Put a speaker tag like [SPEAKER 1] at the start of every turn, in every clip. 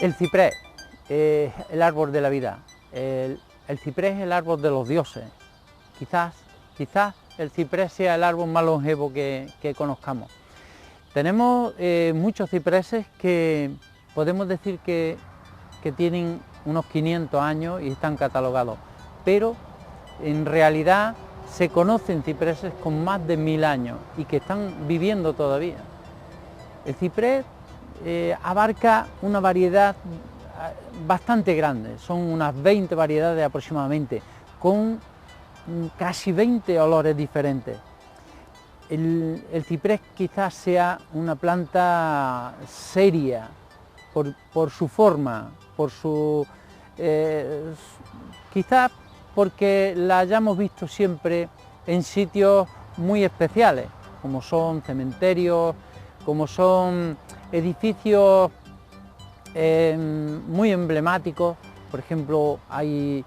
[SPEAKER 1] El ciprés, el árbol de la vida. El ciprés es el árbol de los dioses. Quizás el ciprés sea el árbol más longevo que conozcamos. Tenemos muchos cipreses que podemos decir que tienen unos 500 años y están catalogados, pero en realidad se conocen cipreses con más de 1000 años y que están viviendo todavía. El ciprés abarca una variedad bastante grande, son unas 20 variedades aproximadamente, con casi 20 olores diferentes. El ciprés quizás sea una planta seria por su forma, quizás porque la hayamos visto siempre en sitios muy especiales, como son cementerios, como son edificios muy emblemáticos. Por ejemplo, hay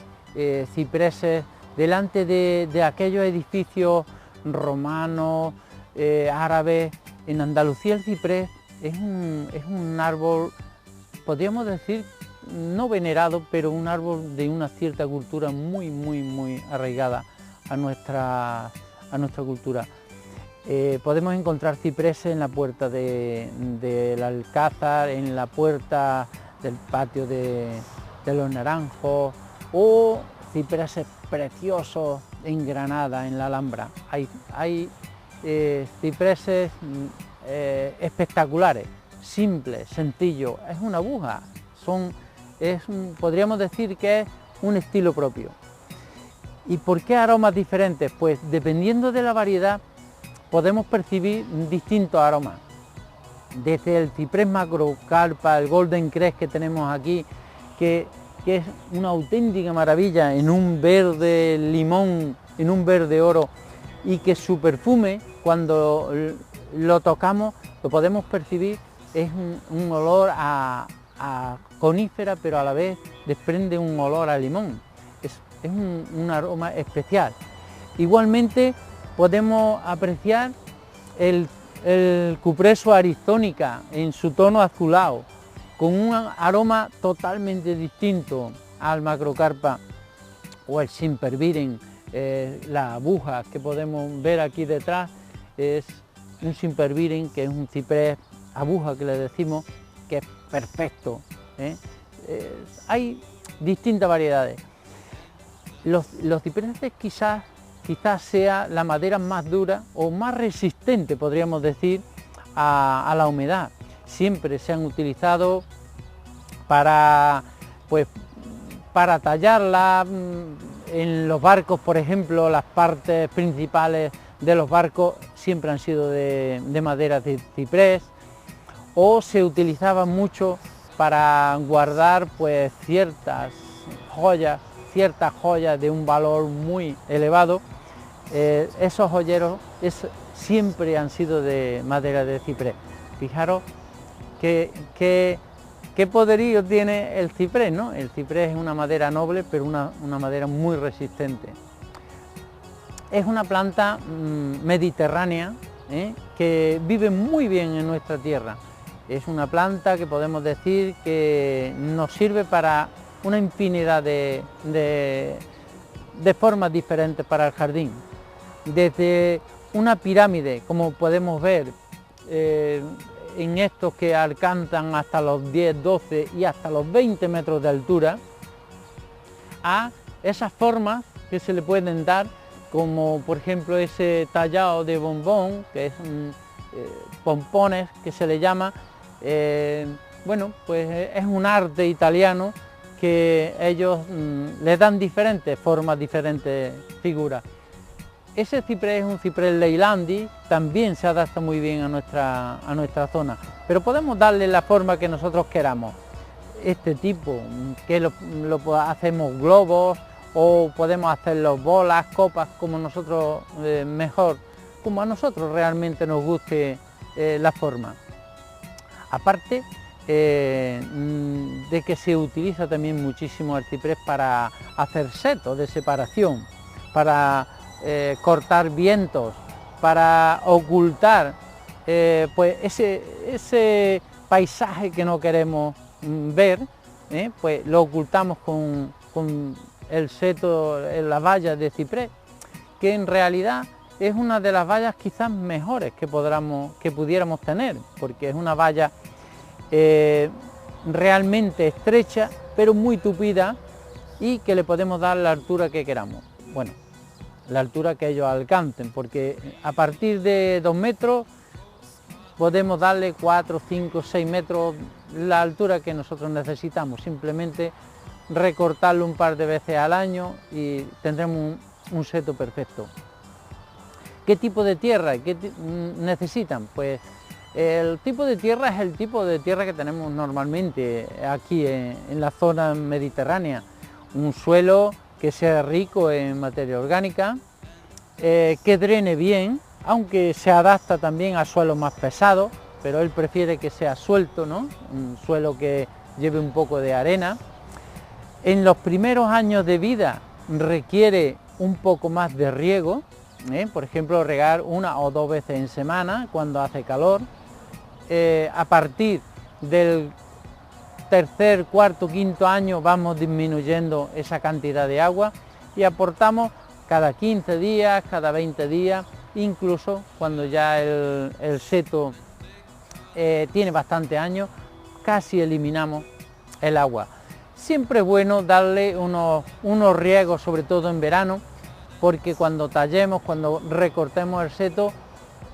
[SPEAKER 1] cipreses delante de aquellos edificios romanos, árabes. En Andalucía el ciprés es un árbol, podríamos decir, no venerado, pero un árbol de una cierta cultura muy arraigada a nuestra cultura. Podemos encontrar cipreses en la puerta del Alcázar, en la puerta del patio de los Naranjos, o cipreses preciosos en Granada, en la Alhambra. Hay cipreses espectaculares, simples, sencillos. Es una aguja, podríamos decir que es un estilo propio. ¿Y por qué aromas diferentes? Pues dependiendo de la variedad podemos percibir distintos aromas. Desde el ciprés macrocarpa, el golden crest que tenemos aquí, que es una auténtica maravilla en un verde limón, en un verde oro, y que su perfume, cuando lo tocamos, lo podemos percibir, es un olor a conífera, pero a la vez desprende un olor a limón. Es un aroma especial. Igualmente podemos apreciar el cupreso arizonica en su tono azulado, con un aroma totalmente distinto al macrocarpa o el Sempervirens. Las agujas que podemos ver aquí detrás es un Sempervirens, que es un ciprés aguja que le decimos, que es perfecto. Hay distintas variedades. Los cipreses quizás sea la madera más dura o más resistente, podríamos decir, a la humedad. Siempre se han utilizado para tallarla en los barcos, por ejemplo. Las partes principales de los barcos siempre han sido de madera de ciprés, o se utilizaba mucho para guardar pues ciertas joyas de un valor muy elevado. Esos joyeros siempre han sido de madera de ciprés. Fijaros qué poderío tiene el ciprés, ¿no? El ciprés es una madera noble, pero una madera muy resistente. Es una planta mediterránea, que vive muy bien en nuestra tierra. Es una planta que podemos decir que nos sirve para una infinidad de formas diferentes para el jardín. Desde una pirámide, como podemos ver en estos que alcanzan hasta los 10, 12 y hasta los 20 metros de altura, a esas formas que se le pueden dar, como por ejemplo ese tallado de bombón, que es pompones que se le llama. Bueno, pues es un arte italiano que ellos le dan diferentes formas, diferentes figuras. Ese ciprés es un ciprés Leylandi, también se adapta muy bien a nuestra zona, pero podemos darle la forma que nosotros queramos. Este tipo, que lo hacemos globos, o podemos hacerlo bolas, copas, como nosotros mejor, como a nosotros realmente nos guste la forma. Aparte de que se utiliza también muchísimo el ciprés para hacer setos de separación, para cortar vientos, para ocultar pues ese paisaje que no queremos ver, pues lo ocultamos con el seto, la valla de ciprés, que en realidad es una de las vallas quizás mejores que pudiéramos tener, porque es una valla realmente estrecha, pero muy tupida, y que le podemos dar la altura que queramos. Bueno, la altura que ellos alcancen, porque a partir de 2 metros podemos darle 4, 5, 6 metros, la altura que nosotros necesitamos, simplemente recortarlo un par de veces al año y tendremos un seto perfecto. ¿Qué tipo de tierra necesitan? Pues el tipo de tierra es el tipo de tierra que tenemos normalmente aquí en la zona mediterránea, un suelo que sea rico en materia orgánica, que drene bien, aunque se adapta también a suelos más pesados, pero él prefiere que sea suelto, ¿no? Un suelo que lleve un poco de arena. En los primeros años de vida requiere un poco más de riego, por ejemplo, regar 1 o 2 veces en semana cuando hace calor. A partir del tercer, cuarto, quinto año vamos disminuyendo esa cantidad de agua y aportamos cada 15 días, cada 20 días, incluso cuando ya el seto tiene bastante años, casi eliminamos el agua. Siempre es bueno darle unos riegos, sobre todo en verano, porque cuando tallemos, cuando recortemos el seto,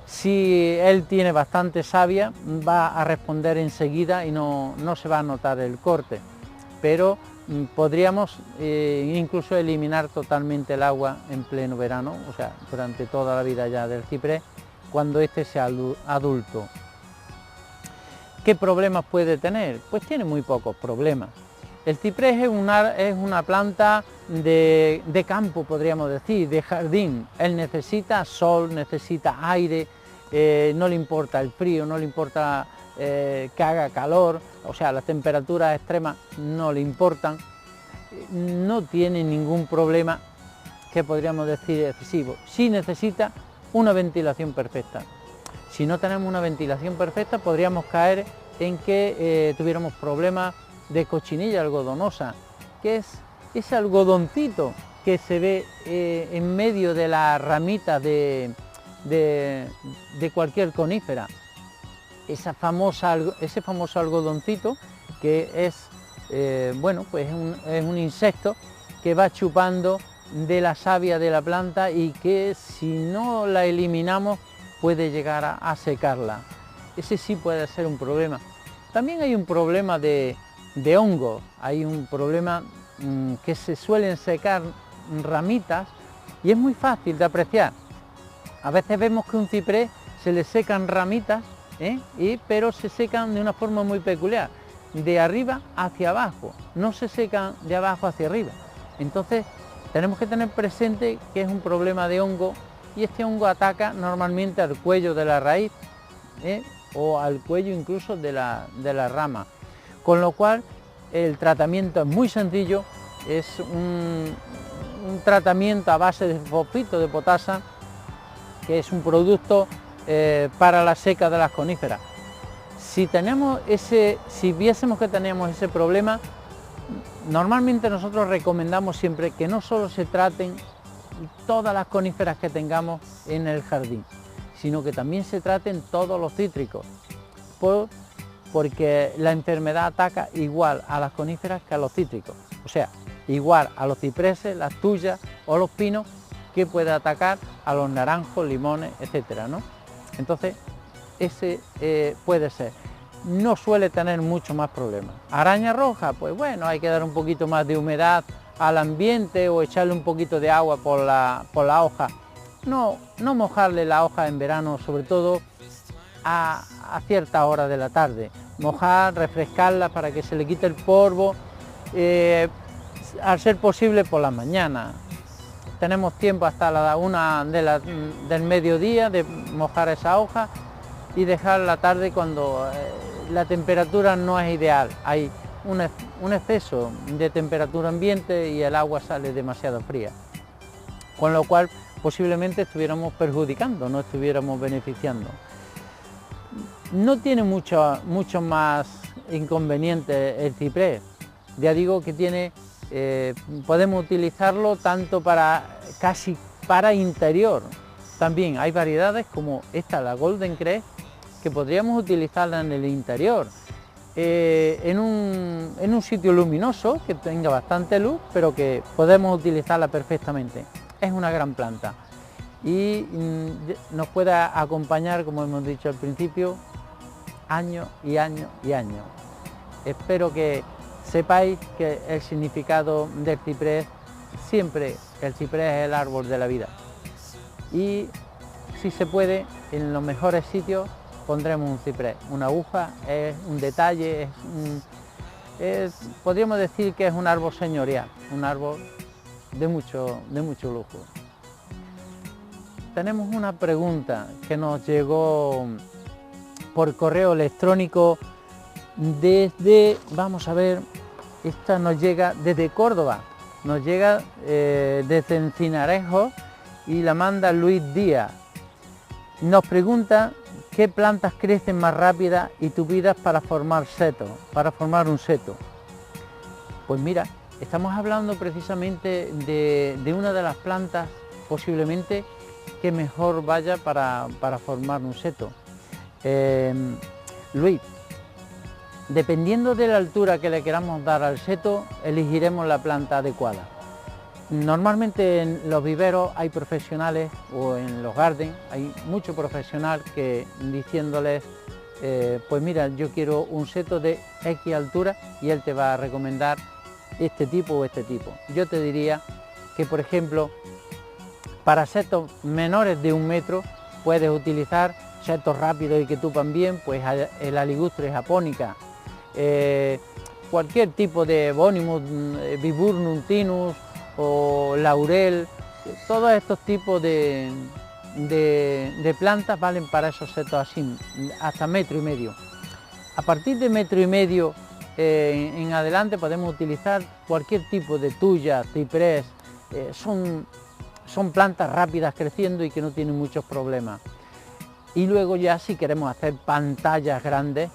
[SPEAKER 1] si él tiene bastante savia, va a responder enseguida y no se va a notar el corte. Pero podríamos incluso eliminar totalmente el agua en pleno verano, o sea, durante toda la vida ya del ciprés, cuando este sea adulto. ¿Qué problemas puede tener? Pues tiene muy pocos problemas. El ciprés es una planta de campo, podríamos decir, de jardín. Él necesita sol, necesita aire, no le importa el frío, no le importa que haga calor, o sea, las temperaturas extremas no le importan. No tiene ningún problema que podríamos decir excesivo. Sí necesita una ventilación perfecta. Si no tenemos una ventilación perfecta, podríamos caer en que tuviéramos problemas de cochinilla algodonosa, que es ese algodoncito que se ve en medio de las ramitas de cualquier conífera. Ese famoso algodoncito que es, bueno, pues es un insecto que va chupando de la savia de la planta y que si no la eliminamos puede llegar a secarla. Ese sí puede ser un problema. También hay un problema de hongo, hay un problema que se suelen secar ramitas y es muy fácil de apreciar. A veces vemos que un ciprés se le secan ramitas, pero se secan de una forma muy peculiar, de arriba hacia abajo, no se secan de abajo hacia arriba. Entonces tenemos que tener presente que es un problema de hongo y este hongo ataca normalmente al cuello de la raíz o al cuello incluso de la rama. Con lo cual el tratamiento es muy sencillo, es un tratamiento a base de fosfito de potasa, que es un producto para la seca de las coníferas. Si viésemos que tenemos ese problema, normalmente nosotros recomendamos siempre que no solo se traten todas las coníferas que tengamos en el jardín, sino que también se traten todos los cítricos, porque la enfermedad ataca igual a las coníferas que a los cítricos, o sea, igual a los cipreses, las tuyas o los pinos, que puede atacar a los naranjos, limones, etcétera, ¿no? Entonces, ese puede ser. No suele tener mucho más problemas. Araña roja, pues bueno, hay que dar un poquito más de humedad al ambiente o echarle un poquito de agua por la hoja. No mojarle la hoja en verano, sobre todo a ciertas horas de la tarde. Mojar, refrescarla para que se le quite el polvo, al ser posible por la mañana. Tenemos tiempo hasta la 1 del mediodía de mojar esa hoja y dejar la tarde cuando la temperatura no es ideal. Hay un exceso de temperatura ambiente y el agua sale demasiado fría. Con lo cual posiblemente estuviéramos perjudicando, no estuviéramos beneficiando. No tiene mucho más inconvenientes el ciprés. Ya digo que tiene, podemos utilizarlo tanto casi para interior. También hay variedades como esta, la Golden Crest, que podríamos utilizarla en el interior, en un sitio luminoso, que tenga bastante luz, pero que podemos utilizarla perfectamente. Es una gran planta y nos puede acompañar, como hemos dicho al principio, años y años y años. Espero que sepáis que el significado del ciprés, siempre el ciprés es el árbol de la vida. Y si se puede, en los mejores sitios pondremos un ciprés. Una aguja es un detalle, podríamos decir que es un árbol señorial, un árbol de mucho lujo. Tenemos una pregunta que nos llegó por correo electrónico desde, vamos a ver, esta nos llega desde Córdoba, nos llega desde Encinarejo y la manda Luis Díaz. Nos pregunta qué plantas crecen más rápidas y tupidas para formar un seto. Pues mira, estamos hablando precisamente de una de las plantas posiblemente que mejor vaya para formar un seto. Luis, dependiendo de la altura que le queramos dar al seto, elegiremos la planta adecuada. Normalmente en los viveros hay profesionales, o en los gardens hay mucho profesional que diciéndoles, pues mira, yo quiero un seto de X altura y él te va a recomendar este tipo o este tipo. Yo te diría que, por ejemplo, para setos menores de 1 metro puedes utilizar setos rápidos y que tupan bien, pues el Aligustris japonica, cualquier tipo de Bonimus, Viburnum tinus o laurel, todos estos tipos de plantas valen para esos setos así, hasta 1,5 metros. A partir de 1,5 metros en adelante podemos utilizar cualquier tipo de tuya, ciprés, son plantas rápidas creciendo y que no tienen muchos problemas. Y luego ya si queremos hacer pantallas grandes,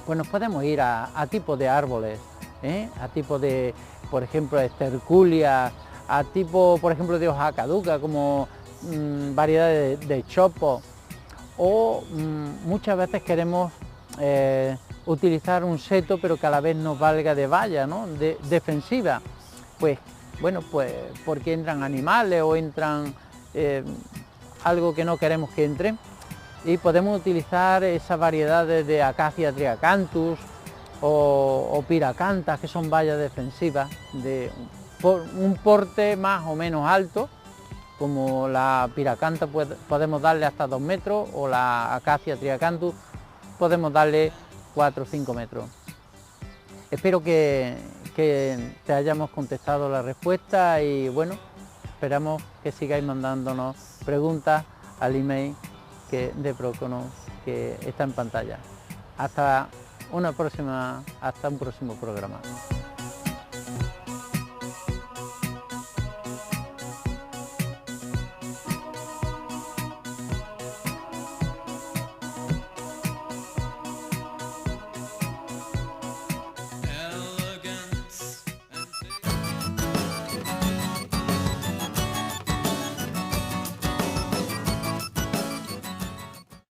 [SPEAKER 1] pues nos podemos ir a tipos de árboles, a tipo de, por ejemplo, esterculia, a tipo, por ejemplo, de hoja caduca, como variedades de chopo, o muchas veces queremos utilizar un seto, pero que a la vez nos valga de valla, ¿no? Defensiva, pues bueno, pues porque entran animales o entran algo que no queremos que entre, y podemos utilizar esas variedades de Acacia triacanthus o piracantas, que son vallas defensivas de un porte más o menos alto, como la piracanta podemos darle hasta 2 metros, o la Acacia triacanthus podemos darle 4 o 5 metros. Espero que te hayamos contestado la respuesta y bueno, esperamos que sigáis mandándonos preguntas al email de Próconos, que está en pantalla. Hasta un próximo programa.